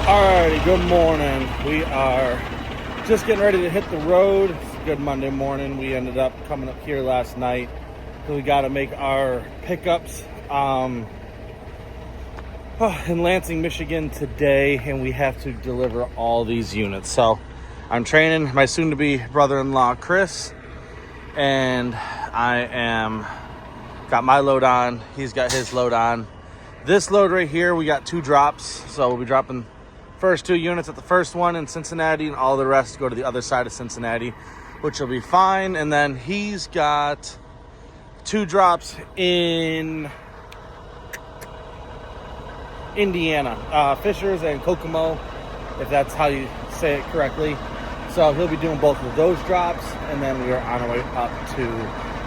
Alrighty, good morning. We are just getting ready to hit the road. It's a good Monday morning. We ended up coming up here last night. So we got to make our pickups in Lansing, Michigan today, and we have to deliver all these units. So I'm training my soon-to-be brother-in-law, Chris, and got my load on. He's got his load on. This load right here, we got 2 drops, so we'll be dropping first 2 units at the first one in Cincinnati, and all the rest go to the other side of Cincinnati, which will be fine. And then he's got 2 drops in Indiana, Fishers and Kokomo, if that's how you say it correctly. So he'll be doing both of those drops, and then we are on our way up to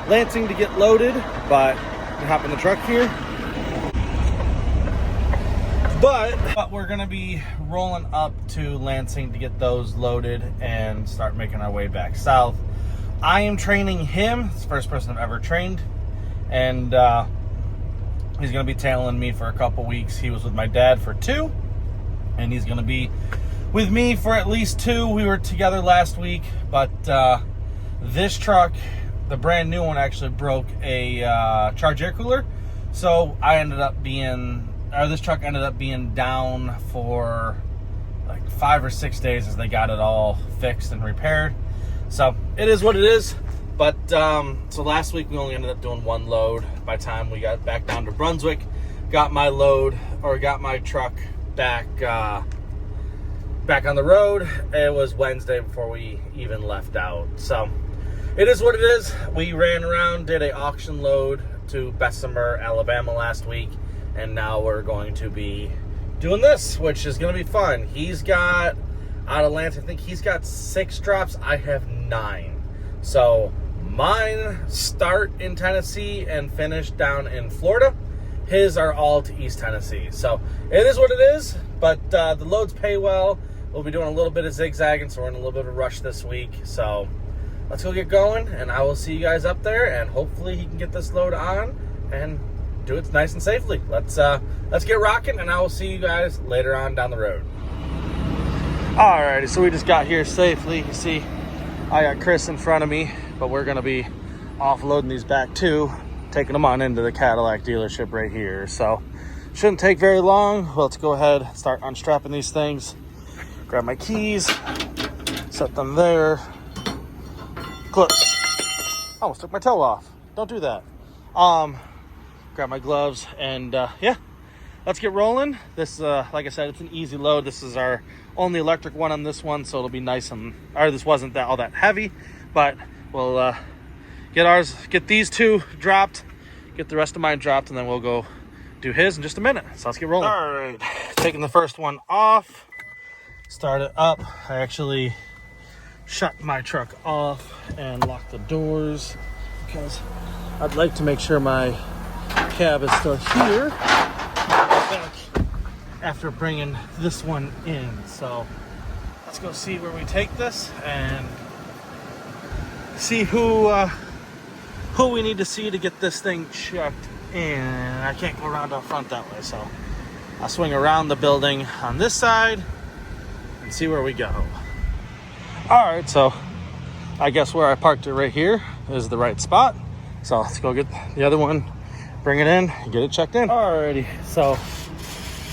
Lansing to get loaded. But we hop in the truck here. But we're going to be rolling up to Lansing to get those loaded and start making our way back south. I am training him. It's the first person I've ever trained. And he's going to be tailing me for a couple weeks. He was with my dad for 2. And he's going to be with me for at least 2. We were together last week. But this truck, the brand new one, actually broke a charge air cooler. So this truck ended up being down for like 5 or 6 days as they got it all fixed and repaired. So it is what it is. But so last week we only ended up doing 1 load. By the time we got back down to Brunswick, got my truck back on the road. It was Wednesday before we even left out. So it is what it is. We ran around, did an auction load to Bessemer, Alabama last week. And now we're going to be doing this, which is going to be fun. He's got, out of Lansing, I think he's got 6 drops. I have 9. So mine start in Tennessee and finish down in Florida. His are all to East Tennessee. So it is what it is, but the loads pay well. We'll be doing a little bit of zigzagging, so we're in a little bit of a rush this week. So let's go get going, and I will see you guys up there, and hopefully he can get this load on and do it nice and safely. Let's get rocking, and I will see you guys later on down the road. Alrighty, so we just got here safely. You see, I got Chris in front of me, but we're gonna be offloading these back too, taking them on into the Cadillac dealership right here. So shouldn't take very long. Well, let's go ahead and start unstrapping these things. Grab my keys, set them there. Clip. Almost took my toe off. Don't do that. Grab my gloves, and yeah, let's get rolling. This, like I said, it's an easy load. This is our only electric one on this one, so it'll be nice this wasn't all that heavy, but we'll get these 2 dropped, get the rest of mine dropped, and then we'll go do his in just a minute. So let's get rolling. All right, taking the first one off, start it up. I actually shut my truck off and locked the doors because I'd like to make sure my cab is still here back after bringing this one in. So let's go see where we take this and see who we need to see to get this thing checked in. I can't go around out front that way, so I'll swing around the building on this side and see where we go. All right, so I guess where I parked it right here is the right spot. So let's go get the other one, bring it in, and get it checked in. Alrighty, so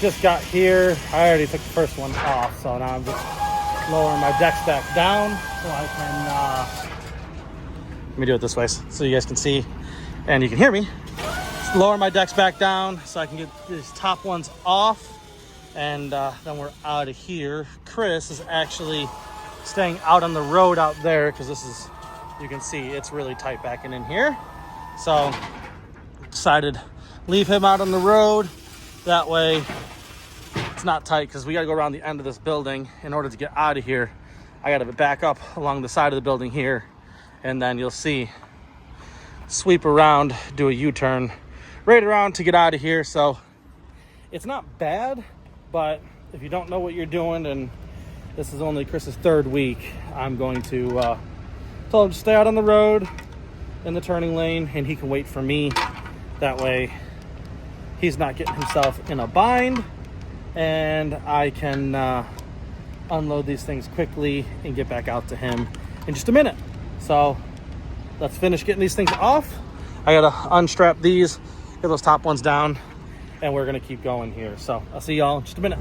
just got here. I already took the first one off, so now I'm just lowering my decks back down so I can, let me do it this way so you guys can see and you can hear me. Just lower my decks back down so I can get these top ones off, and then we're out of here. Chris is actually staying out on the road out there because this is, you can see it's really tight backing in here. So decided leave him out on the road. That way it's not tight, because we got to go around the end of this building in order to get out of here. I got to back up along the side of the building here, and then you'll see sweep around, do a U-turn right around to get out of here. So it's not bad, but if you don't know what you're doing, and this is only Chris's 3rd week, I'm going to tell him to stay out on the road in the turning lane, and he can wait for me. That way he's not getting himself in a bind, and I can unload these things quickly and get back out to him in just a minute. So let's finish getting these things off. I gotta unstrap these, get those top ones down, and we're gonna keep going here. So I'll see y'all in just a minute.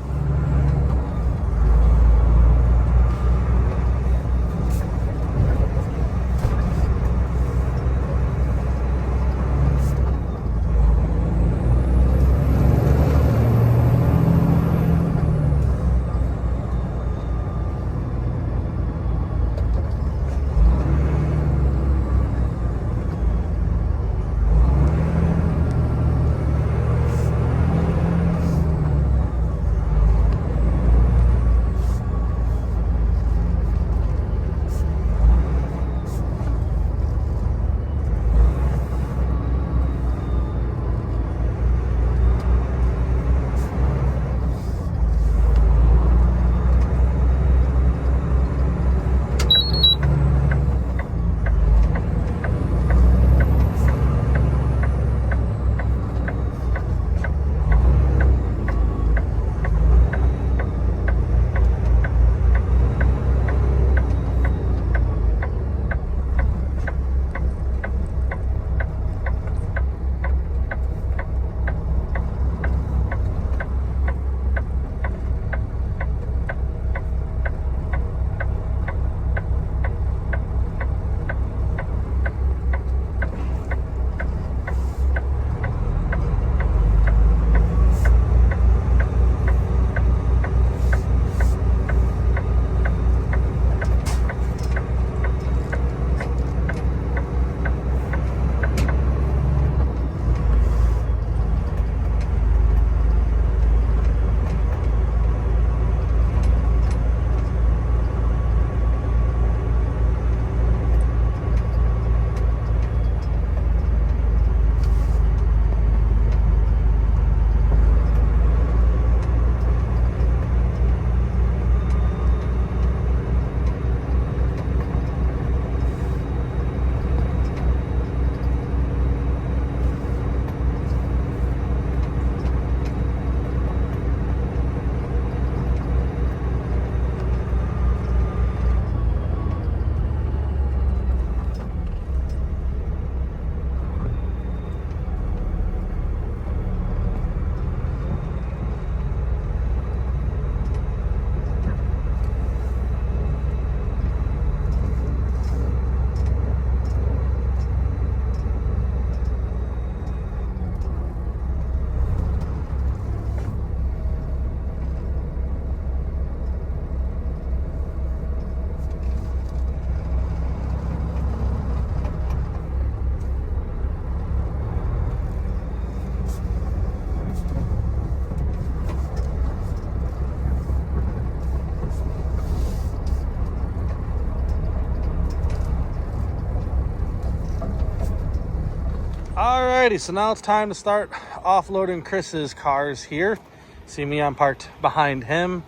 Alrighty, so now it's time to start offloading Chris's cars here. See me, I'm parked behind him.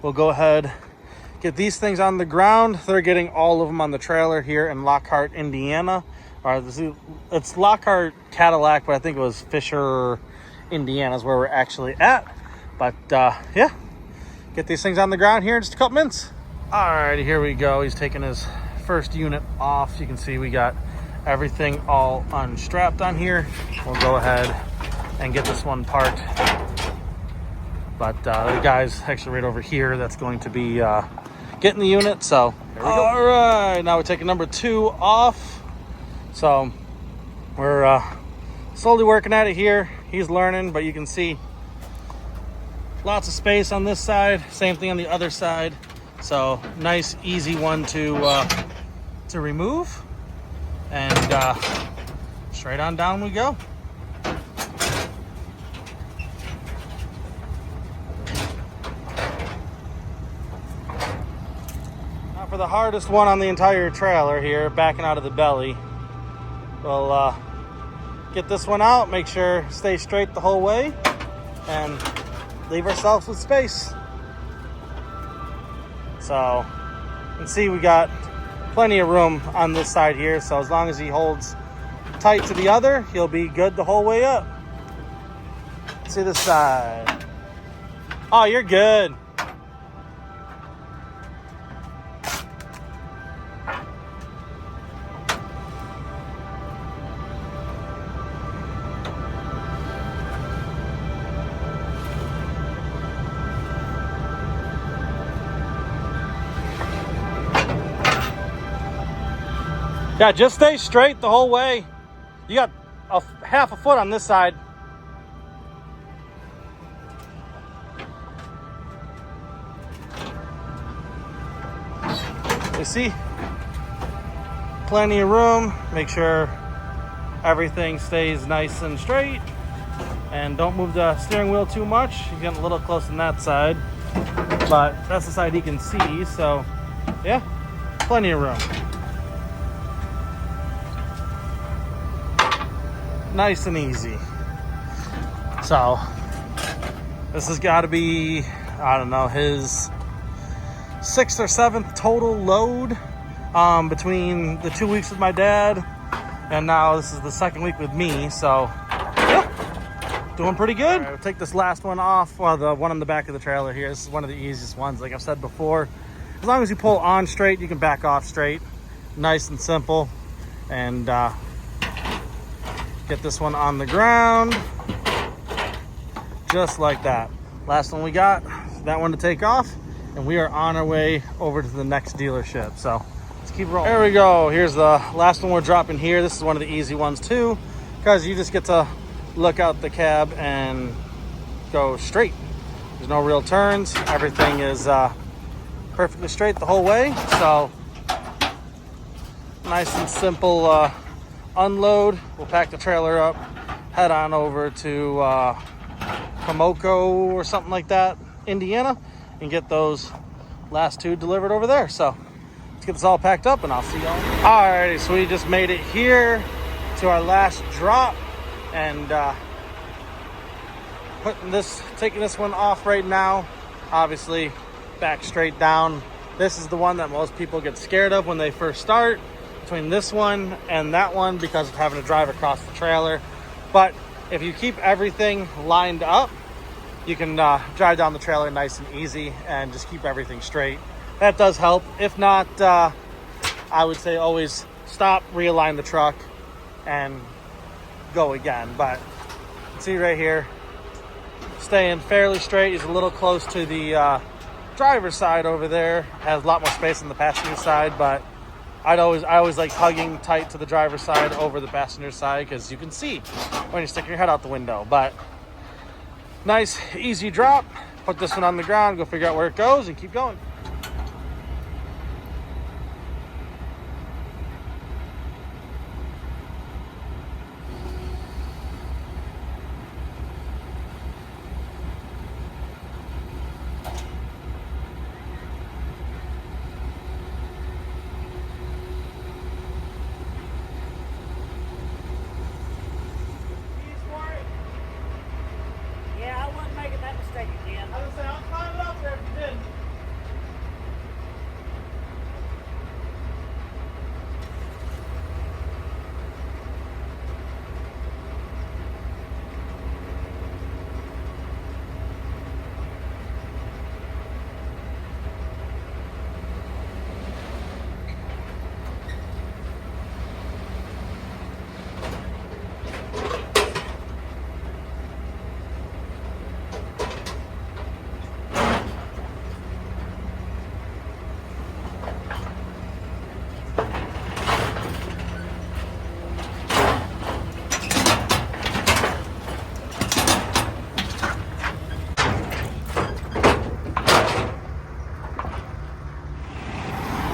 We'll go ahead, get these things on the ground. They're getting all of them on the trailer here in Lockhart, Indiana. It's Lockhart, Cadillac, but I think it was Fisher, Indiana is where we're actually at. But yeah, get these things on the ground here in just a couple minutes. Alrighty, here we go. He's taking his first unit off. You can see we got everything all unstrapped on here. We'll go ahead and get this one parked. But the guy's actually right over here that's going to be getting the unit. So there we go. All right, now we're taking number 2 off. So we're slowly working at it here. He's learning, but you can see lots of space on this side. Same thing on the other side. So nice, easy one to remove. And straight on down we go. Now for the hardest one on the entire trailer here, backing out of the belly. We'll get this one out, make sure stay straight the whole way, and leave ourselves with space. So you can see we got plenty of room on this side here, so as long as he holds tight to the other, he'll be good the whole way up. See this side. Oh, you're good. Yeah, just stay straight the whole way. You got half a foot on this side. You see? Plenty of room. Make sure everything stays nice and straight. And don't move the steering wheel too much. You're getting a little close on that side. But that's the side he can see, so yeah, plenty of room. Nice and easy. So this has got to be, I don't know, his 6th or 7th total load between the 2 weeks with my dad, and now this is the 2nd week with me. So yeah, doing pretty good. Right, we'll take this last one off. Well, the one on the back of the trailer here. This is one of the easiest ones. Like I've said before, as long as you pull on straight, you can back off straight. Nice and simple. And get this one on the ground just like that. Last one we got, that one to take off, and we are on our way over to the next dealership. So let's keep rolling. There we go. Here's the last one we're dropping here. This is one of the easy ones too, because you just get to look out the cab and go straight. There's no real turns. Everything is perfectly straight the whole way. So nice and simple unload. We'll pack the trailer up, head on over to Pomoko or something like that, Indiana, and get those last 2 delivered over there. So let's get this all packed up and I'll see y'all. Alrighty, so we just made it here to our last drop, and taking this one off right now. Obviously back straight down. This is the one that most people get scared of when they first start, between this one and that one, because of having to drive across the trailer. But if you keep everything lined up, you can drive down the trailer nice and easy and just keep everything straight. That does help. If not, I would say always stop, realign the truck, and go again. But see right here, staying fairly straight. He's a little close to the driver's side over there. Has a lot more space on the passenger side, but I always like hugging tight to the driver's side over the passenger side, because you can see when you stick your head out the window. But nice, easy drop. Put this one on the ground, go figure out where it goes, and keep going.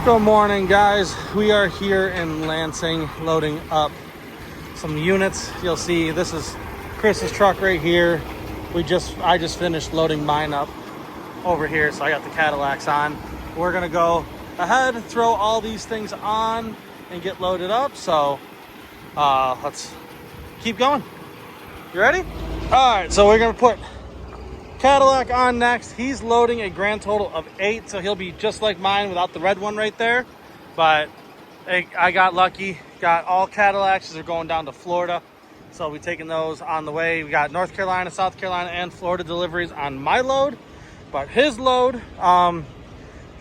Good morning, guys. We are here in Lansing loading up some units. You'll see this is Chris's truck right here. I just finished loading mine up over here, so I got the Cadillacs on. We're gonna go ahead, throw all these things on and get loaded up. So let's keep going. You ready? All right, so we're gonna put Cadillac on next. He's loading a grand total of 8, so he'll be just like mine without the red one right there. But I got lucky, got all Cadillacs. They're going down to Florida, so we're taking those on the way. We got North Carolina, South Carolina, and Florida deliveries on my load. But his load,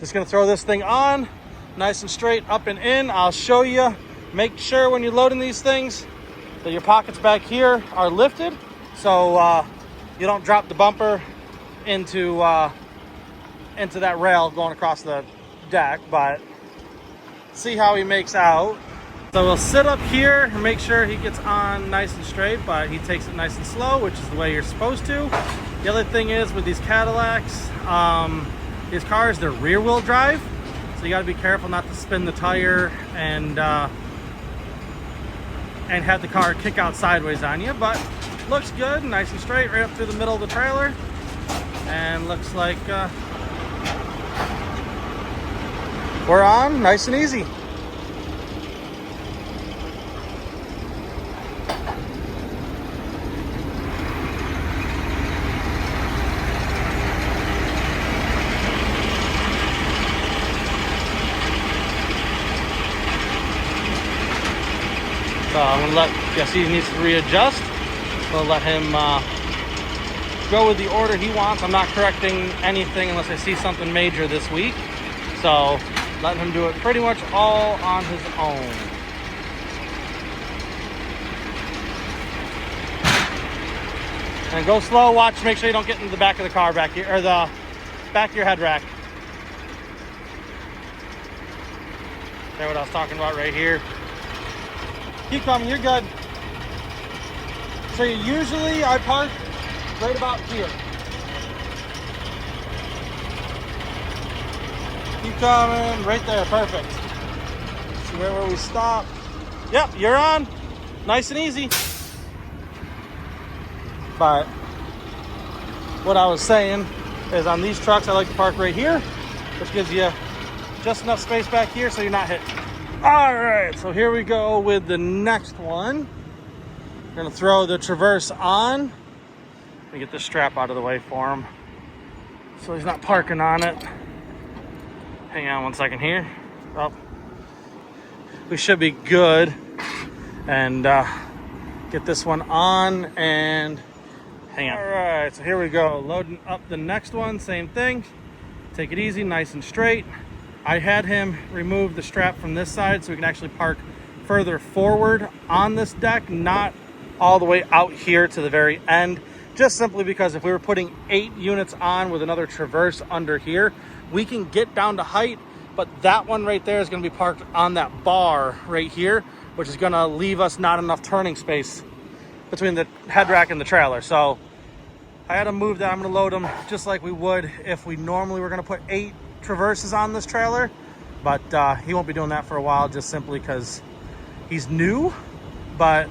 just gonna throw this thing on, nice and straight, up and in. I'll show you. Make sure when you're loading these things that your pockets back here are lifted, so you don't drop the bumper into that rail going across the deck. But see how he makes out. So we'll sit up here and make sure he gets on nice and straight, but he takes it nice and slow, which is the way you're supposed to. The other thing is with these Cadillacs, these cars, they're rear wheel drive, so you got to be careful not to spin the tire and have the car kick out sideways on you. But looks good, nice and straight, right up through the middle of the trailer, and looks like we're on, nice and easy. So I'm gonna guess he needs to readjust. We'll let him go with the order he wants. I'm not correcting anything unless I see something major this week. So letting him do it pretty much all on his own. And go slow, watch, make sure you don't get into the back of the car back here, or the back of your head rack. That's what I was talking about right here. Keep coming, you're good. So usually I park right about here. Keep coming, right there, perfect. See where we stop. Yep, you're on. Nice and easy. But what I was saying is on these trucks, I like to park right here, which gives you just enough space back here so you're not hitting. All right, so here we go with the next one. We're gonna throw the Traverse on. Let me get this strap out of the way for him so he's not parking on it. Hang on one second here. Oh, we should be good. And get this one on and hang on. All right, so here we go. Loading up the next one, same thing. Take it easy, nice and straight. I had him remove the strap from this side so we can actually park further forward on this deck, not all the way out here to the very end, just simply because if we were putting 8 units on with another Traverse under here, we can get down to height, but that one right there is going to be parked on that bar right here, which is going to leave us not enough turning space between the head rack and the trailer. So I had to move that. I'm going to load them just like we would if we normally were going to put 8 Traverses on this trailer, but he won't be doing that for a while, just simply because he's new. But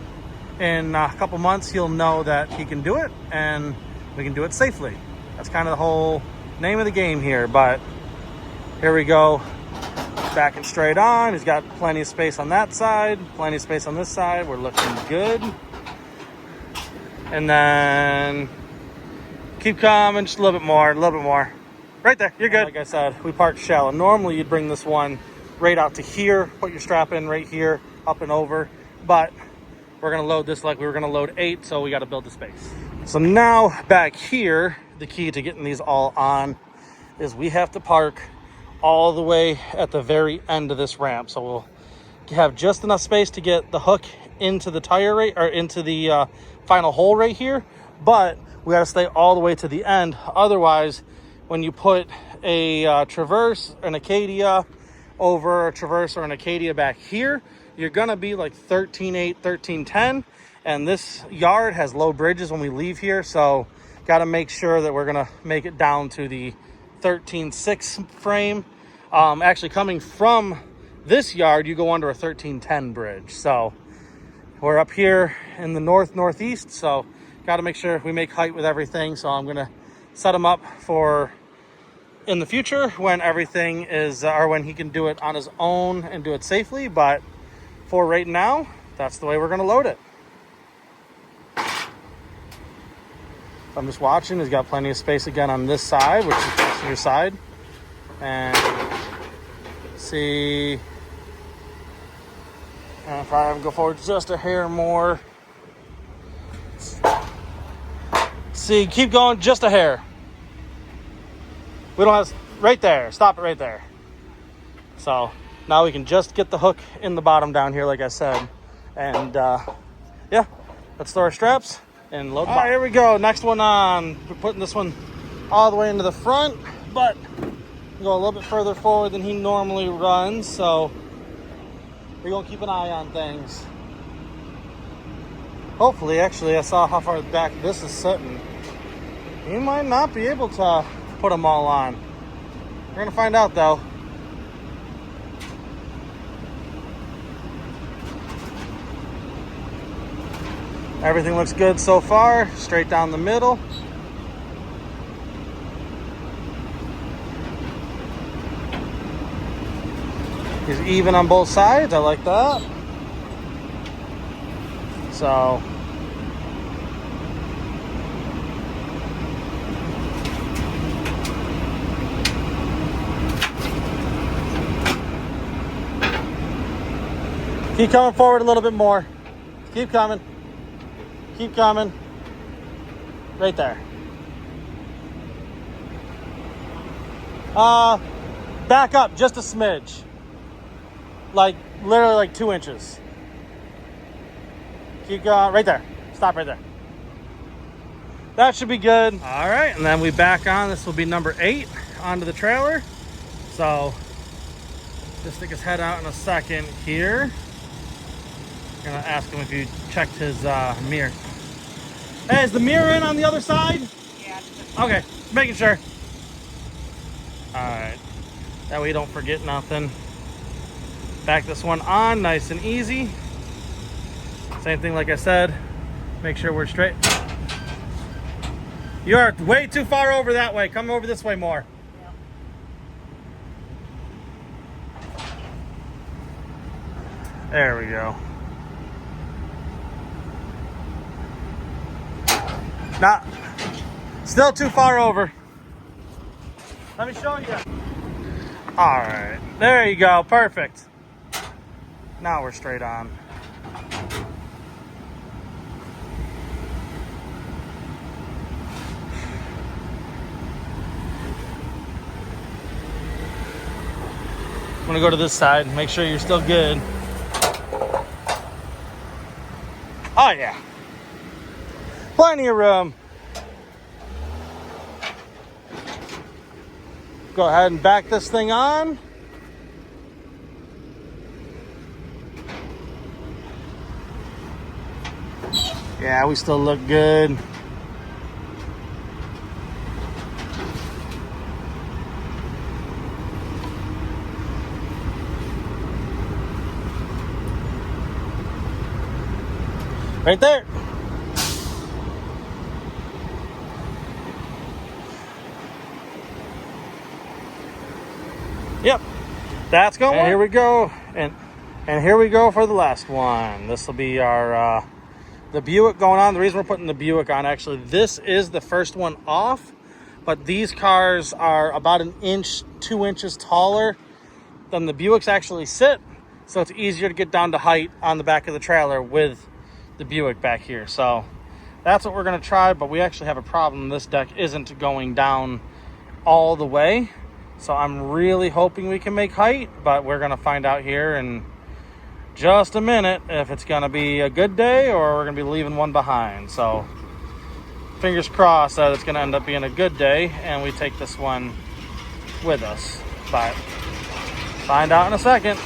in a couple months he'll know that he can do it and we can do it safely. That's kind of the whole name of the game here. But here we go, back and straight on. He's got plenty of space on that side, plenty of space on this side. We're looking good. And then keep coming, just a little bit more. Right there, you're good. Like I said, we parked shallow. Normally you'd bring this one right out to here, put your strap in right here, up and over. But we're gonna load this like we were gonna load 8, so we gotta build the space. So now back here, the key to getting these all on is we have to park all the way at the very end of this ramp. So we'll have just enough space to get the hook into the tire right, or into the final hole right here. But we gotta stay all the way to the end. Otherwise, when you put a Traverse, an Acadia over a Traverse or an Acadia back here, you're gonna be like 13.8, 13.10. And this yard has low bridges when we leave here. So gotta make sure that we're gonna make it down to the 13.6 frame. Actually coming from this yard, you go under a 13.10 bridge. So we're up here in the northeast. So gotta make sure we make height with everything. So I'm gonna set him up for in the future when everything is, or when he can do it on his own and do it safely. But for right now, that's the way we're gonna load it. I'm just watching. He's got plenty of space again on this side, which is the passenger side. And see if I go forward just a hair more. See, keep going just a hair. We don't have, right there, stop it right there. So now we can just get the hook in the bottom down here, like I said. And yeah, let's throw our straps and load. All right, here we go. Next one on. We're putting this one all the way into the front, but go a little bit further forward than he normally runs. So we're gonna keep an eye on things. Hopefully, actually, I saw how far back this is sitting. You might not be able to put them all on. We're gonna find out though. Everything looks good so far, straight down the middle. He's even on both sides, I like that. So, keep coming forward a little bit more. Keep coming. Keep coming. Right there. Back up just a smidge. Like, literally like 2 inches. Keep going. Right there. Stop right there. That should be good. All right, and then we back on. This will be number 8 onto the trailer. So, just stick his head out in a second here. I'm gonna ask him if you checked his mirror. Hey, is the mirror in on the other side? Yeah. Okay, making sure. All right, that way you don't forget nothing. Back this one on, nice and easy. Same thing like I said, make sure we're straight. You are way too far over that way. Come over this way more. Yeah. There we go. Nah, still too far over. Let me show you. All right, there you go, perfect. Now we're straight on. I'm gonna go to this side and make sure you're still good. Oh yeah. Plenty of room. Go ahead and back this thing on. Yeah, we still look good. Right there. Yep, that's going. And here we go, and here we go for the last one. This will be our the Buick going on. The reason we're putting the Buick on, actually, this is the first one off, but these cars are about 1 inch, 2 inches taller than the Buicks actually sit, so it's easier to get down to height on the back of the trailer with the Buick back here. So that's what we're going to try, but we actually have a problem. This deck isn't going down all the way. So I'm really hoping we can make height, but we're going to find out here in just a minute if it's going to be a good day or we're going to be leaving one behind. So fingers crossed that it's going to end up being a good day and we take this one with us. But find out in a second.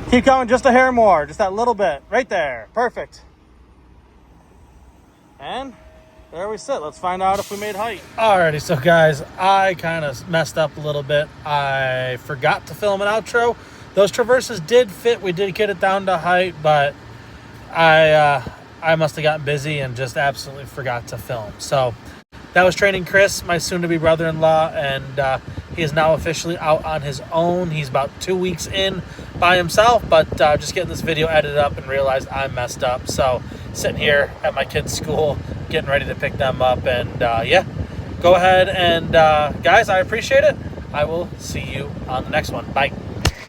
Keep going just a hair more, just that little bit, right there, perfect. And there we sit. Let's find out if we made height. Alrighty, so guys, I kind of messed up a little bit. I forgot to film an outro. Those traverses did fit. We did get it down to height, but I must have gotten busy and just absolutely forgot to film. So that was training Chris, my soon-to-be brother-in-law, and he is now officially out on his own. He's about 2 weeks in by himself, but just getting this video edited up and realized I messed up. So sitting here at my kids' school, getting ready to pick them up, and yeah, go ahead and guys, I appreciate it. I will see you on the next one. Bye.